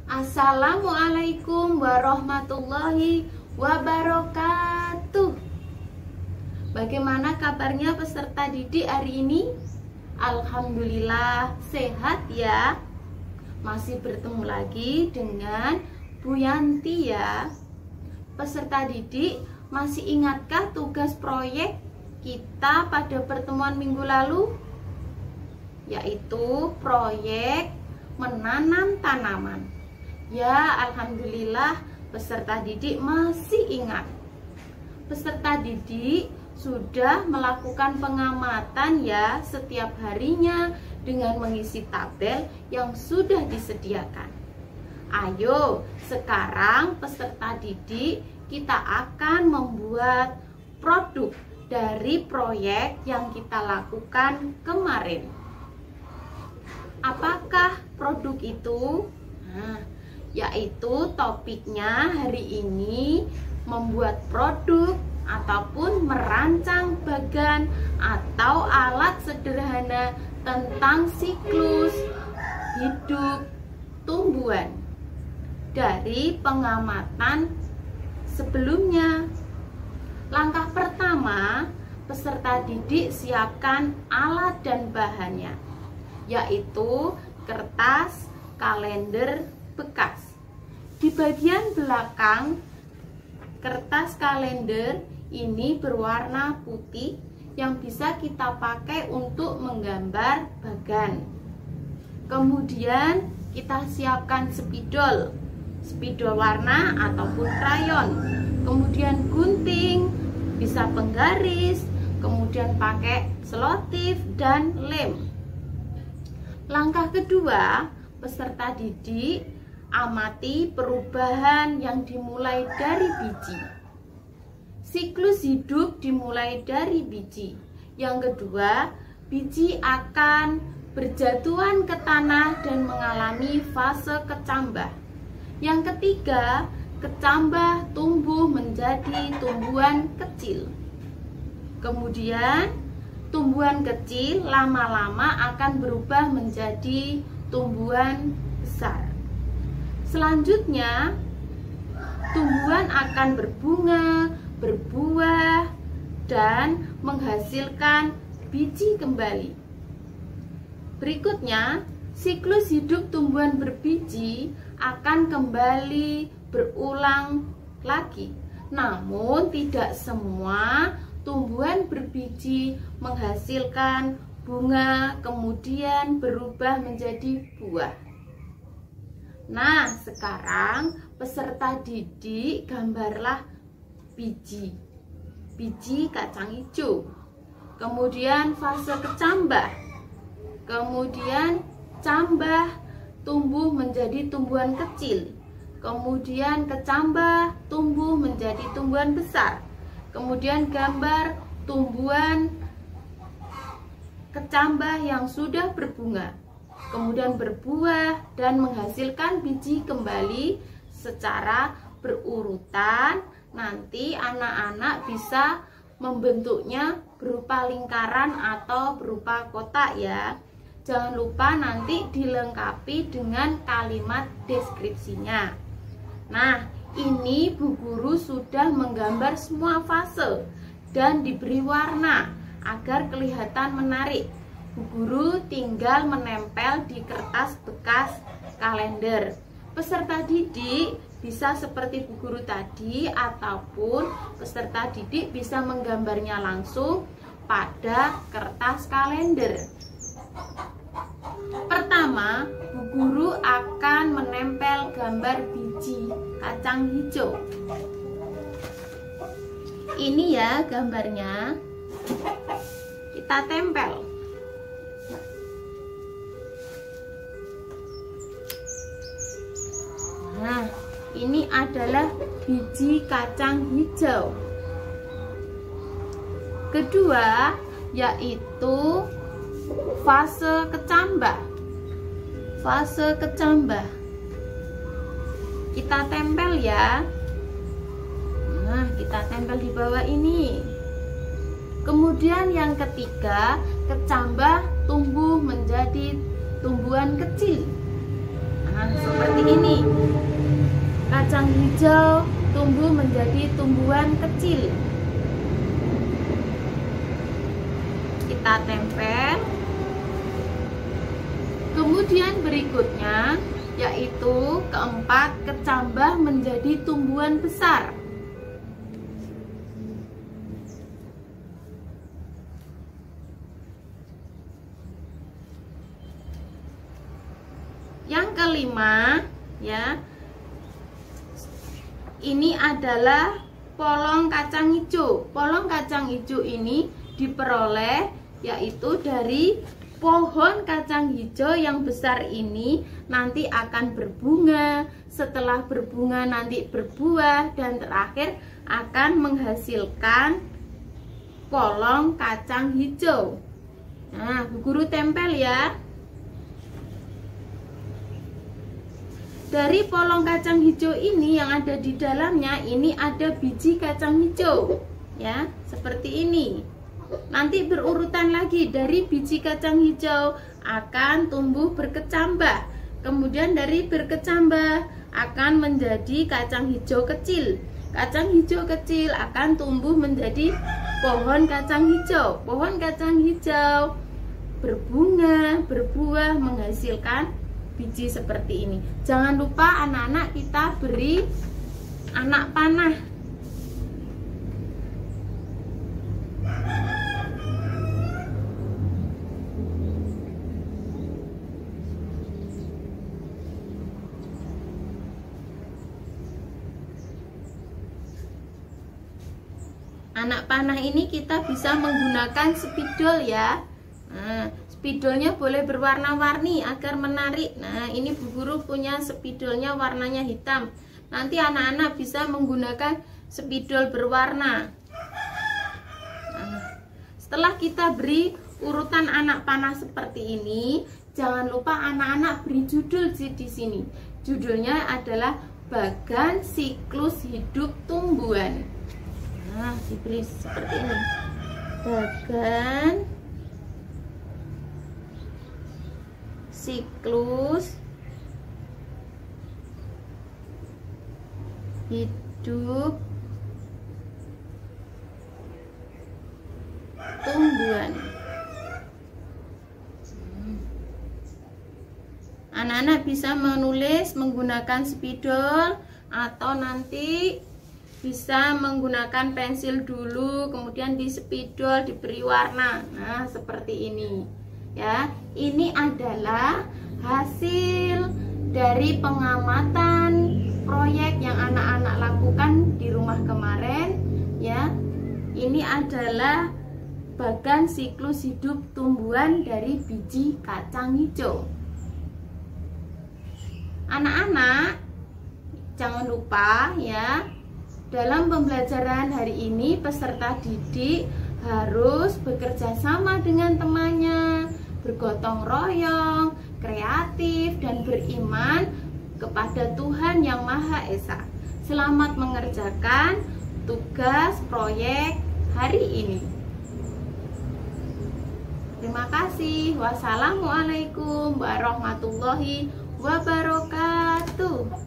Assalamualaikum warahmatullahi wabarakatuh. Bagaimana kabarnya peserta didik hari ini? Alhamdulillah sehat ya. Masih bertemu lagi dengan Bu Yanti ya. Peserta didik, masih ingatkah tugas proyek kita pada pertemuan minggu lalu? Yaitu proyek menanam tanaman. Ya, alhamdulillah peserta didik masih ingat. Peserta didik sudah melakukan pengamatan ya setiap harinya dengan mengisi tabel yang sudah disediakan. Ayo, sekarang peserta didik kita akan membuat produk dari proyek yang kita lakukan kemarin. Apakah produk itu? Yaitu topiknya hari ini membuat produk ataupun merancang bagan atau alat sederhana tentang siklus hidup tumbuhan dari pengamatan sebelumnya. Langkah pertama, peserta didik siapkan alat dan bahannya, yaitu kertas, kalender bekas. Di bagian belakang kertas kalender ini berwarna putih yang bisa kita pakai untuk menggambar bagan. Kemudian kita siapkan spidol warna ataupun krayon. Kemudian gunting, bisa penggaris, kemudian pakai selotif dan lem. Langkah kedua, peserta didik amati perubahan yang dimulai dari biji. Siklus hidup dimulai dari biji. Yang kedua, biji akan berjatuhan ke tanah dan mengalami fase kecambah. Yang ketiga, kecambah tumbuh menjadi tumbuhan kecil. Kemudian, tumbuhan kecil lama-lama akan berubah menjadi tumbuhan besar. Selanjutnya, tumbuhan akan berbunga, berbuah, dan menghasilkan biji kembali. Berikutnya, siklus hidup tumbuhan berbiji akan kembali berulang lagi. Namun, tidak semua tumbuhan berbiji menghasilkan bunga, kemudian berubah menjadi buah. Nah, sekarang peserta didik gambarlah biji kacang hijau, kemudian fase kecambah, kemudian cambah tumbuh menjadi tumbuhan kecil, kemudian kecambah tumbuh menjadi tumbuhan besar, kemudian gambar tumbuhan kecambah yang sudah berbunga, kemudian berbuah dan menghasilkan biji kembali secara berurutan. Nanti anak-anak bisa membentuknya berupa lingkaran atau berupa kotak ya. Jangan lupa nanti dilengkapi dengan kalimat deskripsinya. Nah, ini Bu Guru sudah menggambar semua fase dan diberi warna agar kelihatan menarik. Bu Guru tinggal menempel di kertas bekas kalender. Peserta didik bisa seperti Bu Guru tadi, ataupun peserta didik bisa menggambarnya langsung pada kertas kalender. Pertama, Bu Guru akan menempel gambar biji kacang hijau. Ini ya gambarnya. Kita tempel. Nah, ini adalah biji kacang hijau. Kedua, yaitu fase kecambah. Fase kecambah. Kita tempel ya. Nah, kita tempel di bawah ini. Kemudian yang ketiga, kecambah tumbuh menjadi tumbuhan kecil. Nah, seperti ini. Kacang hijau tumbuh menjadi tumbuhan kecil. Kita tempel. Kemudian berikutnya yaitu keempat, kecambah menjadi tumbuhan besar. Yang kelima, ya, ini adalah polong kacang hijau. Polong kacang hijau ini diperoleh yaitu dari pohon kacang hijau yang besar ini nanti akan berbunga. Setelah berbunga nanti berbuah dan terakhir akan menghasilkan polong kacang hijau. Nah, Bu Guru tempel ya. Dari polong kacang hijau ini yang ada di dalamnya ini ada biji kacang hijau, ya, seperti ini. Nanti berurutan lagi, dari biji kacang hijau akan tumbuh berkecambah. Kemudian dari berkecambah akan menjadi kacang hijau kecil. Kacang hijau kecil akan tumbuh menjadi pohon kacang hijau. Pohon kacang hijau berbunga, berbuah, menghasilkan biji seperti ini. Jangan lupa anak-anak kita beri anak panah. Anak panah ini kita bisa menggunakan spidol ya. Nah, spidolnya boleh berwarna-warni agar menarik. Nah, ini Bu Guru punya spidolnya warnanya hitam. Nanti anak-anak bisa menggunakan spidol berwarna. Nah, setelah kita beri urutan anak panah seperti ini, jangan lupa anak-anak beri judul di sini. Judulnya adalah Bagan Siklus Hidup Tumbuhan. Nah, diberi seperti ini. Bagan siklus hidup tumbuhan. Anak-anak bisa menulis menggunakan spidol atau nanti bisa menggunakan pensil dulu, kemudian di spidol diberi warna. Nah, seperti ini. Ya, ini adalah hasil dari pengamatan proyek yang anak-anak lakukan di rumah kemarin. Ya, ini adalah bagan siklus hidup tumbuhan dari biji kacang hijau. Anak-anak, jangan lupa ya, dalam pembelajaran hari ini peserta didik harus bekerja sama dengan temannya, bergotong royong, kreatif, dan beriman kepada Tuhan Yang Maha Esa. Selamat mengerjakan tugas proyek hari ini. Terima kasih. Wassalamualaikum warahmatullahi wabarakatuh.